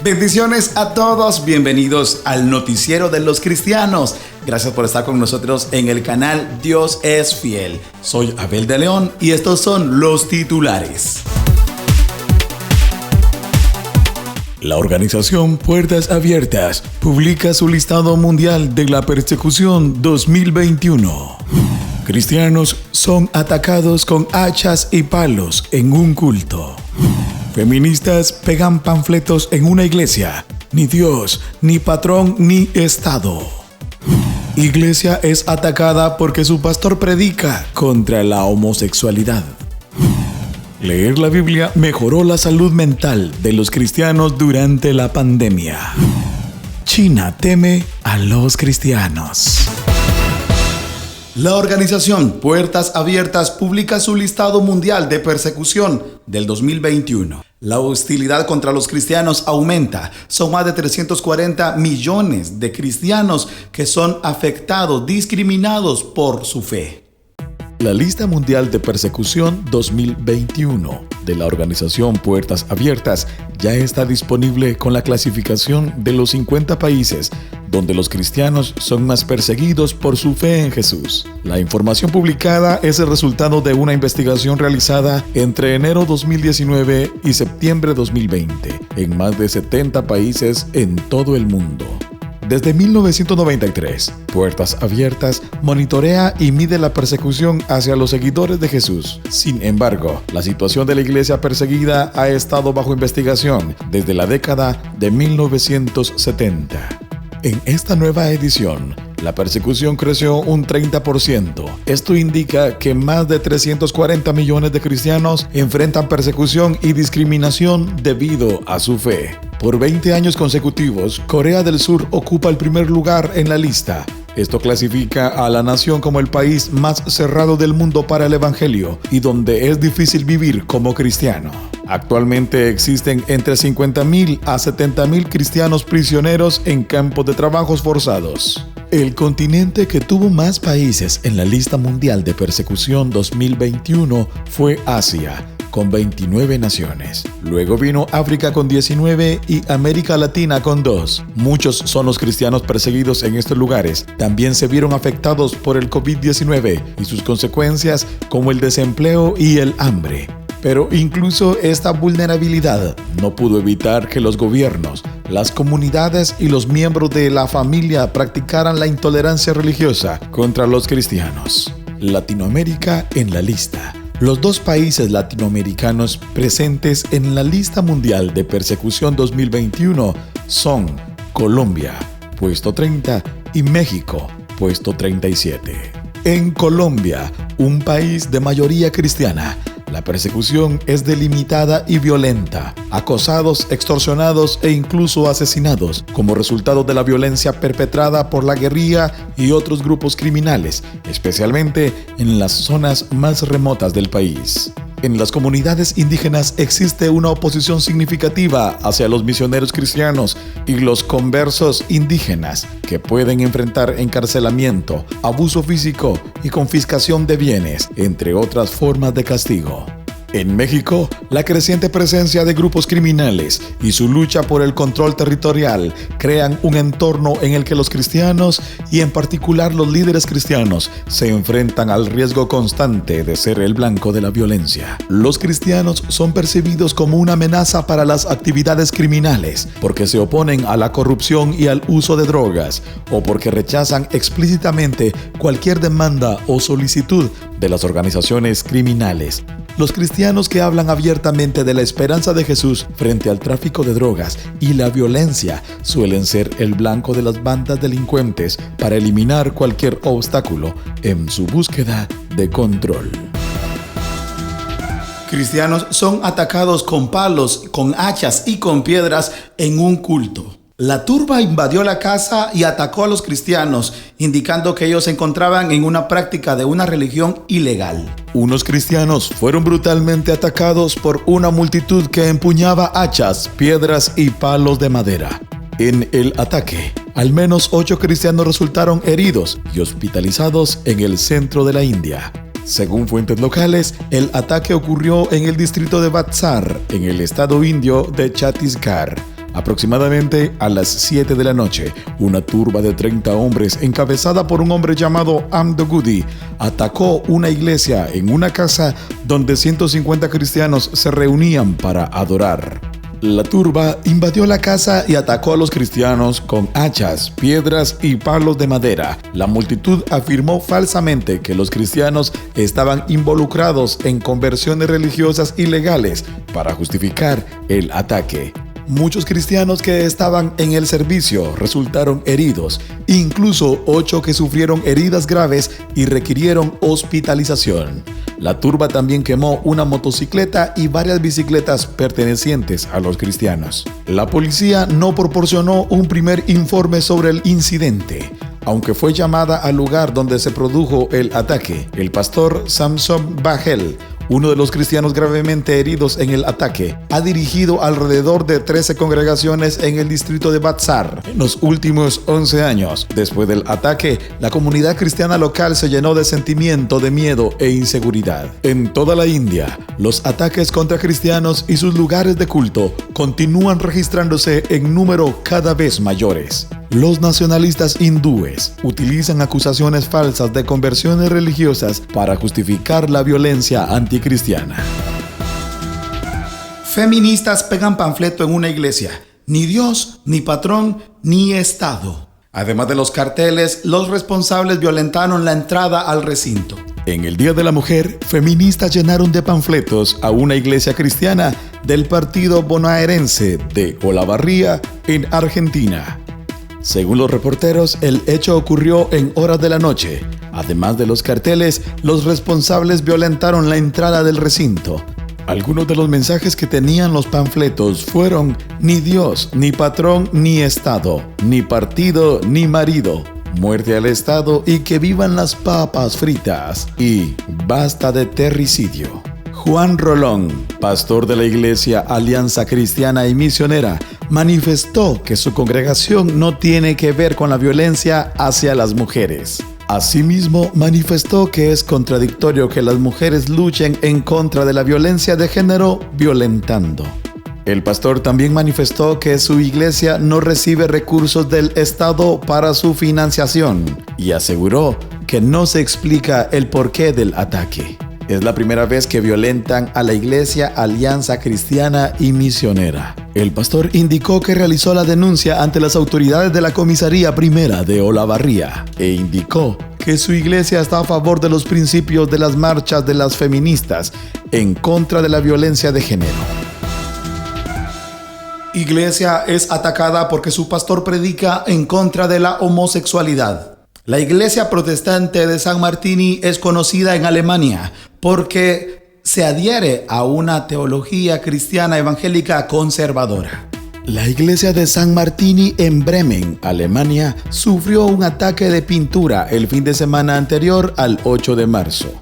Bendiciones a todos, bienvenidos al noticiero de los cristianos. Gracias por estar con nosotros en el canal Dios es Fiel. Soy Abel de León y estos son los titulares. La organización Puertas Abiertas publica su listado mundial de la persecución 2021. Cristianos son atacados con hachas y palos en un culto. Feministas pegan panfletos en una iglesia. Ni Dios, ni patrón, ni Estado. Iglesia es atacada porque su pastor predica contra la homosexualidad. Leer la Biblia mejoró la salud mental de los cristianos durante la pandemia. China teme a los cristianos. La organización Puertas Abiertas publica su listado mundial de persecución del 2021. La hostilidad contra los cristianos aumenta. Son más de 340 millones de cristianos que son afectados, discriminados por su fe. La lista mundial de persecución 2021 de la organización Puertas Abiertas ya está disponible con la clasificación de los 50 países donde los cristianos son más perseguidos por su fe en Jesús. La información publicada es el resultado de una investigación realizada entre enero 2019 y septiembre 2020 en más de 70 países en todo el mundo. Desde 1993, Puertas Abiertas monitorea y mide la persecución hacia los seguidores de Jesús. Sin embargo, la situación de la iglesia perseguida ha estado bajo investigación desde la década de 1970. En esta nueva edición, la persecución creció un 30%. Esto indica que más de 340 millones de cristianos enfrentan persecución y discriminación debido a su fe. Por 20 años consecutivos, Corea del Sur ocupa el primer lugar en la lista. Esto clasifica a la nación como el país más cerrado del mundo para el evangelio y donde es difícil vivir como cristiano. Actualmente existen entre 50.000 a 70.000 cristianos prisioneros en campos de trabajos forzados. El continente que tuvo más países en la lista mundial de persecución 2021 fue Asia, con 29 naciones. Luego vino África con 19 y América Latina con 2. Muchos son los cristianos perseguidos en estos lugares. También se vieron afectados por el COVID-19 y sus consecuencias como el desempleo y el hambre. Pero incluso esta vulnerabilidad no pudo evitar que los gobiernos, las comunidades y los miembros de la familia practicaran la intolerancia religiosa contra los cristianos. Latinoamérica en la lista. Los dos países latinoamericanos presentes en la lista mundial de persecución 2021 son Colombia, puesto 30, y México, puesto 37. En Colombia, un país de mayoría cristiana, la persecución es delimitada y violenta, acosados, extorsionados e incluso asesinados como resultado de la violencia perpetrada por la guerrilla y otros grupos criminales, especialmente en las zonas más remotas del país. En las comunidades indígenas existe una oposición significativa hacia los misioneros cristianos y los conversos indígenas, que pueden enfrentar encarcelamiento, abuso físico y confiscación de bienes, entre otras formas de castigo. En México, la creciente presencia de grupos criminales y su lucha por el control territorial crean un entorno en el que los cristianos, y en particular los líderes cristianos, se enfrentan al riesgo constante de ser el blanco de la violencia. Los cristianos son percibidos como una amenaza para las actividades criminales porque se oponen a la corrupción y al uso de drogas, o porque rechazan explícitamente cualquier demanda o solicitud de las organizaciones criminales. Los cristianos que hablan abiertamente de la esperanza de Jesús frente al tráfico de drogas y la violencia suelen ser el blanco de las bandas delincuentes para eliminar cualquier obstáculo en su búsqueda de control. Cristianos son atacados con palos, con hachas y con piedras en un culto. La turba invadió la casa y atacó a los cristianos, indicando que ellos se encontraban en una práctica de una religión ilegal. Unos cristianos fueron brutalmente atacados por una multitud que empuñaba hachas, piedras y palos de madera. En el ataque, al menos 8 cristianos resultaron heridos y hospitalizados en el centro de la India. Según fuentes locales, el ataque ocurrió en el distrito de Batsar, en el estado indio de Chhattisgarh. Aproximadamente a las 7 de la noche, una turba de 30 hombres, encabezada por un hombre llamado Amdo-Goody, atacó una iglesia en una casa donde 150 cristianos se reunían para adorar. La turba invadió la casa y atacó a los cristianos con hachas, piedras y palos de madera. La multitud afirmó falsamente que los cristianos estaban involucrados en conversiones religiosas ilegales para justificar el ataque. Muchos cristianos que estaban en el servicio resultaron heridos, incluso 8 que sufrieron heridas graves y requirieron hospitalización. La turba también quemó una motocicleta y varias bicicletas pertenecientes a los cristianos. La policía no proporcionó un primer informe sobre el incidente, aunque fue llamada al lugar donde se produjo el ataque. El pastor Samson Bagel, uno de los cristianos gravemente heridos en el ataque, ha dirigido alrededor de 13 congregaciones en el distrito de Batsar en los últimos 11 años. Después del ataque, la comunidad cristiana local se llenó de sentimiento de miedo e inseguridad. En toda la India, los ataques contra cristianos y sus lugares de culto continúan registrándose en número cada vez mayores. Los nacionalistas hindúes utilizan acusaciones falsas de conversiones religiosas para justificar la violencia anticristiana. Feministas pegan panfleto en una iglesia. Ni Dios, ni patrón, ni Estado. Además de los carteles, los responsables violentaron la entrada al recinto. En el Día de la Mujer, feministas llenaron de panfletos a una iglesia cristiana del partido bonaerense de Olavarría, en Argentina. Según los reporteros, el hecho ocurrió en horas de la noche. Además de los carteles, los responsables violentaron la entrada del recinto. Algunos de los mensajes que tenían los panfletos fueron: ni Dios, ni patrón, ni Estado, ni partido, ni marido, muerte al Estado y que vivan las papas fritas, y basta de terricidio. Juan Rolón, pastor de la iglesia Alianza Cristiana y Misionera, manifestó que su congregación no tiene que ver con la violencia hacia las mujeres. Asimismo, manifestó que es contradictorio que las mujeres luchen en contra de la violencia de género violentando. El pastor también manifestó que su iglesia no recibe recursos del Estado para su financiación y aseguró que no se explica el porqué del ataque. Es la primera vez que violentan a la iglesia Alianza Cristiana y Misionera. El pastor indicó que realizó la denuncia ante las autoridades de la Comisaría Primera de Olavarría e indicó que su iglesia está a favor de los principios de las marchas de las feministas en contra de la violencia de género. Iglesia es atacada porque su pastor predica en contra de la homosexualidad. La iglesia protestante de San Martini es conocida en Alemania porque se adhiere a una teología cristiana evangélica conservadora. La iglesia de San Martini en Bremen, Alemania, sufrió un ataque de pintura el fin de semana anterior al 8 de marzo.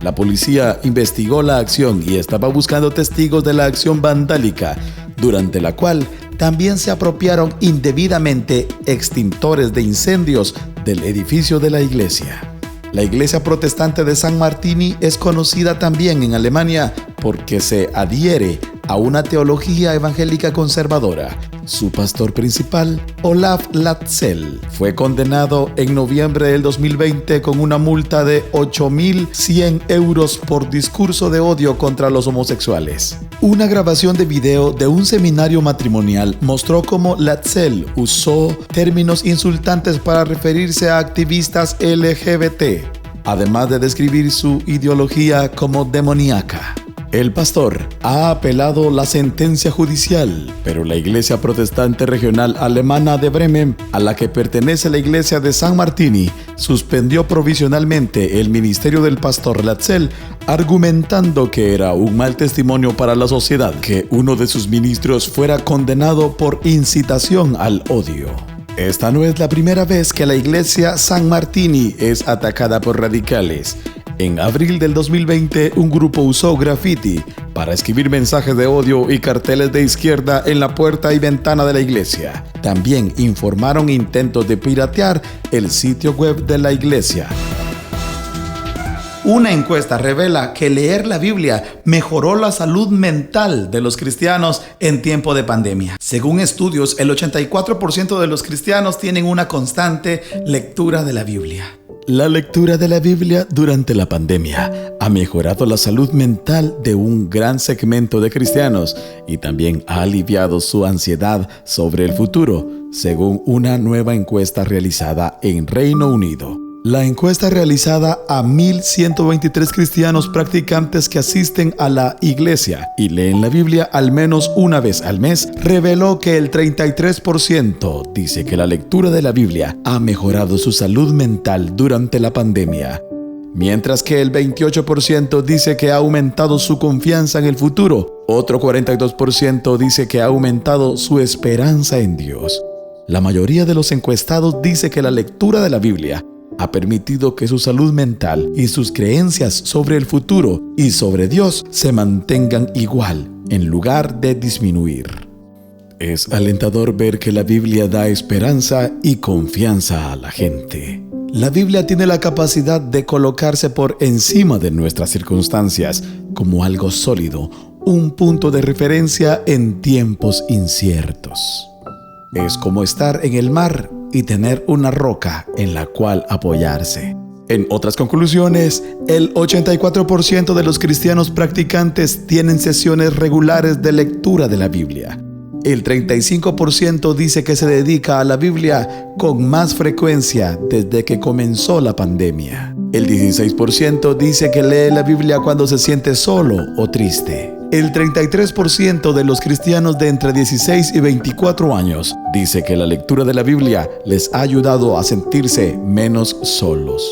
La policía investigó la acción y estaba buscando testigos de la acción vandálica, durante la cual también se apropiaron indebidamente extintores de incendios del edificio de la iglesia. La iglesia protestante de San Martini es conocida también en Alemania porque se adhiere a una teología evangélica conservadora. Su pastor principal, Olaf Latzel, fue condenado en noviembre del 2020 con una multa de 8.100 euros por discurso de odio contra los homosexuales. Una grabación de video de un seminario matrimonial mostró cómo Latzel usó términos insultantes para referirse a activistas LGBT, además de describir su ideología como demoníaca. El pastor ha apelado la sentencia judicial, pero la Iglesia Protestante Regional Alemana de Bremen, a la que pertenece la Iglesia de San Martini, suspendió provisionalmente el ministerio del pastor Latzel, argumentando que era un mal testimonio para la sociedad que uno de sus ministros fuera condenado por incitación al odio. Esta no es la primera vez que la Iglesia San Martini es atacada por radicales. En abril del 2020, un grupo usó graffiti para escribir mensajes de odio y carteles de izquierda en la puerta y ventana de la iglesia. También informaron intentos de piratear el sitio web de la iglesia. Una encuesta revela que leer la Biblia mejoró la salud mental de los cristianos en tiempo de pandemia. Según estudios, el 84% de los cristianos tienen una constante lectura de la Biblia. La lectura de la Biblia durante la pandemia ha mejorado la salud mental de un gran segmento de cristianos y también ha aliviado su ansiedad sobre el futuro, según una nueva encuesta realizada en Reino Unido. La encuesta realizada a 1,123 cristianos practicantes que asisten a la iglesia y leen la Biblia al menos una vez al mes reveló que el 33% dice que la lectura de la Biblia ha mejorado su salud mental durante la pandemia, mientras que el 28% dice que ha aumentado su confianza en el futuro. Otro 42% dice que ha aumentado su esperanza en Dios. La mayoría de los encuestados dice que la lectura de la Biblia ha permitido que su salud mental y sus creencias sobre el futuro y sobre Dios se mantengan igual, en lugar de disminuir. Es alentador ver que la Biblia da esperanza y confianza a la gente. La Biblia tiene la capacidad de colocarse por encima de nuestras circunstancias como algo sólido, un punto de referencia en tiempos inciertos. Es como estar en el mar y tener una roca en la cual apoyarse. En otras conclusiones, el 84% de los cristianos practicantes tienen sesiones regulares de lectura de la Biblia. El 35% dice que se dedica a la Biblia con más frecuencia desde que comenzó la pandemia. El 16% dice que lee la Biblia cuando se siente solo o triste. El 33% de los cristianos de entre 16 y 24 años dice que la lectura de la Biblia les ha ayudado a sentirse menos solos.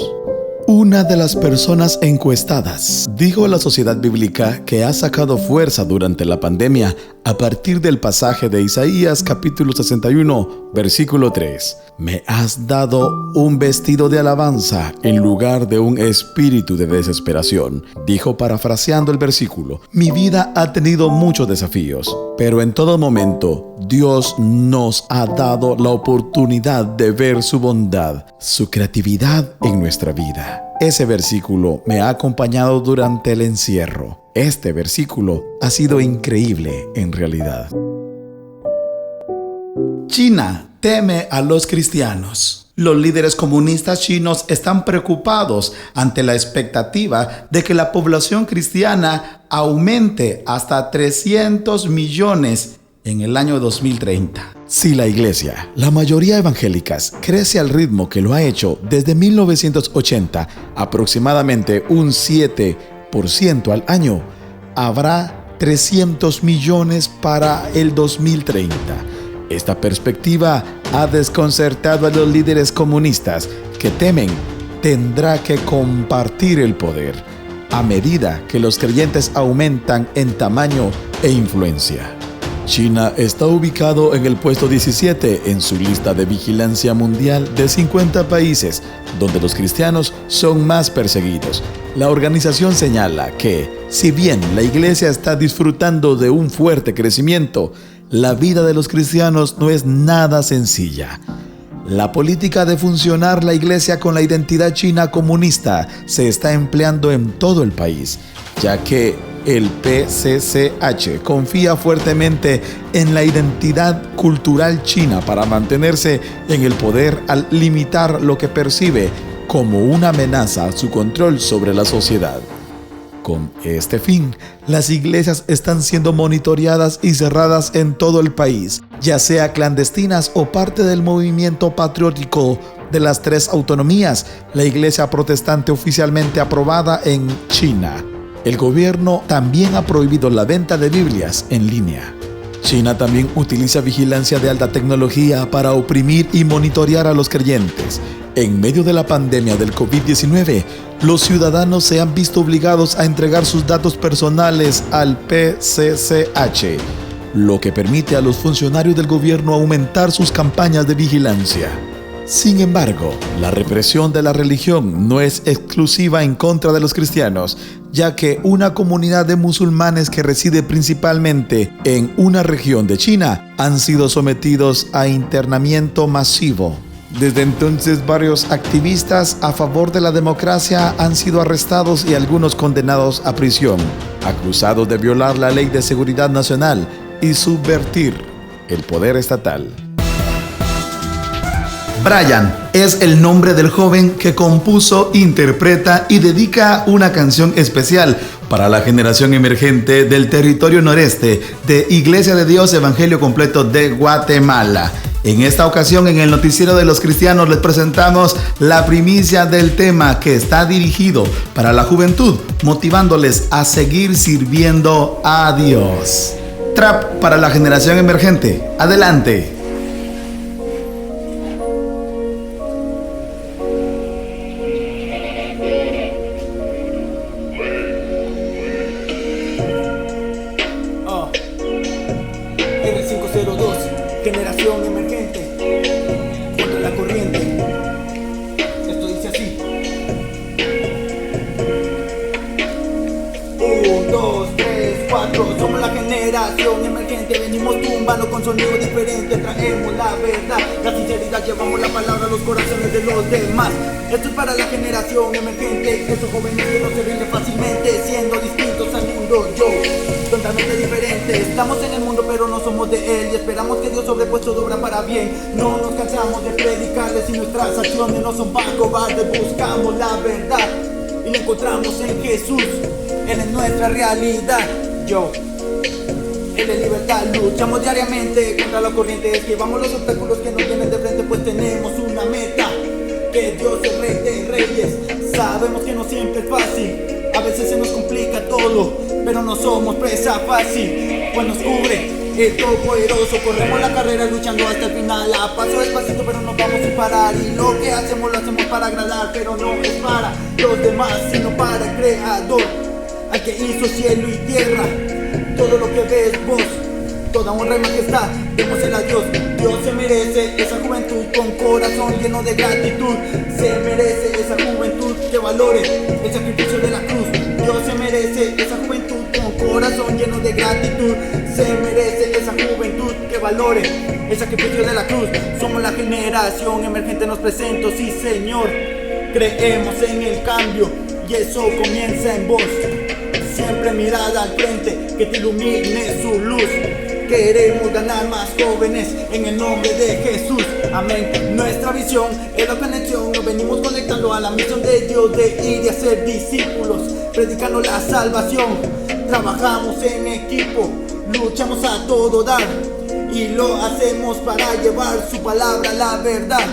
Una de las personas encuestadas dijo a la Sociedad Bíblica que ha sacado fuerza durante la pandemia a partir del pasaje de Isaías capítulo 61, versículo 3. Me has dado un vestido de alabanza en lugar de un espíritu de desesperación, dijo parafraseando el versículo. Mi vida ha tenido muchos desafíos, pero en todo momento Dios nos ha dado la oportunidad de ver su bondad, su creatividad en nuestra vida. Ese versículo me ha acompañado durante el encierro. Este versículo ha sido increíble en realidad. China teme a los cristianos. Los líderes comunistas chinos están preocupados ante la expectativa de que la población cristiana aumente hasta 300 millones en el año 2030. Si la iglesia, la mayoría evangélicas, crece al ritmo que lo ha hecho desde 1980, aproximadamente un 7% al año, habrá 300 millones para el 2030. Esta perspectiva ha desconcertado a los líderes comunistas que temen tendrá que compartir el poder a medida que los creyentes aumentan en tamaño e influencia. China está ubicado en el puesto 17 en su lista de vigilancia mundial de 50 países donde los cristianos son más perseguidos. La organización señala que, si bien la iglesia está disfrutando de un fuerte crecimiento, la vida de los cristianos no es nada sencilla. La política de funcionar la iglesia con la identidad china comunista se está empleando en todo el país, ya que el PCCH confía fuertemente en la identidad cultural china para mantenerse en el poder al limitar lo que percibe como una amenaza a su control sobre la sociedad. Con este fin, las iglesias están siendo monitoreadas y cerradas en todo el país, ya sea clandestinas o parte del movimiento patriótico de las 3 autonomías, la iglesia protestante oficialmente aprobada en China. El gobierno también ha prohibido la venta de Biblias en línea. China también utiliza vigilancia de alta tecnología para oprimir y monitorear a los creyentes. En medio de la pandemia del COVID-19, los ciudadanos se han visto obligados a entregar sus datos personales al PCCH, lo que permite a los funcionarios del gobierno aumentar sus campañas de vigilancia. Sin embargo, la represión de la religión no es exclusiva en contra de los cristianos, ya que una comunidad de musulmanes que reside principalmente en una región de China han sido sometidos a internamiento masivo. Desde entonces, varios activistas a favor de la democracia han sido arrestados y algunos condenados a prisión, acusados de violar la Ley de Seguridad Nacional y subvertir el poder estatal. Brian es el nombre del joven que compuso, interpreta y dedica una canción especial para la generación emergente del territorio noreste de Iglesia de Dios Evangelio Completo de Guatemala. En esta ocasión, en el Noticiero de los Cristianos, les presentamos la primicia del tema que está dirigido para la juventud, motivándoles a seguir sirviendo a Dios. Trap para la generación emergente. Adelante. R502, generación emergente, contra la corriente. Esto dice así. 1, 2, 3, 4, somos la generación emergente. Venimos tumbando con sonido diferente, traemos la verdad, la sinceridad, llevamos la palabra a los corazones de los demás. Esto es para la generación emergente, esos jóvenes que no se rinden fácilmente, siendo distintos al mundo, yo totalmente diferente. Estamos en el mundo pero no somos de él, y esperamos que Dios sobrepuesto obra para bien. No nos cansamos de predicarles y nuestras acciones no son para cobardes. Buscamos la verdad y la encontramos en Jesús. Él es nuestra realidad, Él es libertad. Luchamos diariamente contra la corriente, esquivamos los obstáculos que nos vienen de frente, pues tenemos una meta, que Dios es Rey de Reyes. Sabemos que no siempre es fácil, a veces se nos complica todo, pero no somos presa fácil, pues nos cubre el Todopoderoso. Corremos la carrera luchando hasta el final, a paso despacito pero no vamos sin parar. Y lo que hacemos lo hacemos para agradar, pero no es para los demás, sino para el Creador, al que hizo cielo y tierra. Todo lo que ves vos, toda honra y majestad, démosela a Dios. Dios se merece esa juventud con corazón lleno de gratitud. Se merece esa juventud que valore el sacrificio de la cruz. Dios se merece esa juventud con corazón lleno de gratitud. Se merece esa juventud que valore el sacrificio de la cruz. Somos la generación emergente, nos presento, sí Señor. Creemos en el cambio y eso comienza en vos. Siempre mirada al frente, que te ilumine su luz. Queremos ganar más jóvenes en el nombre de Jesús, amén. Nuestra visión es la conexión, nos venimos conectando a la misión de Dios de ir y hacer discípulos, predicando la salvación. Trabajamos en equipo, luchamos a todo dar y lo hacemos para llevar su palabra, la verdad.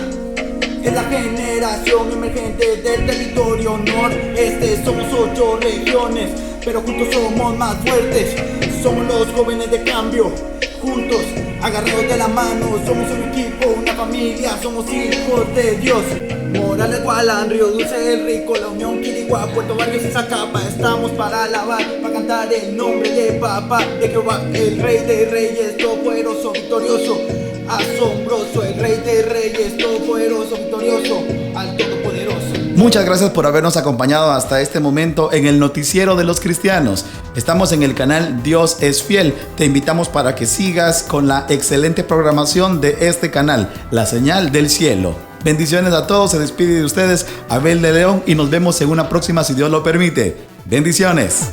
Es la generación emergente del territorio noreste. Somos 8 regiones, pero juntos somos más fuertes. Somos los jóvenes de cambio, juntos, agarrados de la mano. Somos un equipo, una familia, somos hijos de Dios. Morales, Gualán, Río Dulce, El Rico, La Unión, Quirigua, Puerto Barrios y Zacapa. Estamos para alabar, para cantar el nombre de Papá, de Jehová, el Rey de Reyes, todopoderoso, victorioso, asombroso, el Rey de Reyes, todopoderoso, victorioso, al Todopoderoso. Muchas gracias por habernos acompañado hasta este momento en el Noticiero de los Cristianos. Estamos en el canal Dios es Fiel. Te invitamos para que sigas con la excelente programación de este canal, La Señal del Cielo. Bendiciones a todos, se despide de ustedes Abel de León y nos vemos en una próxima si Dios lo permite. Bendiciones.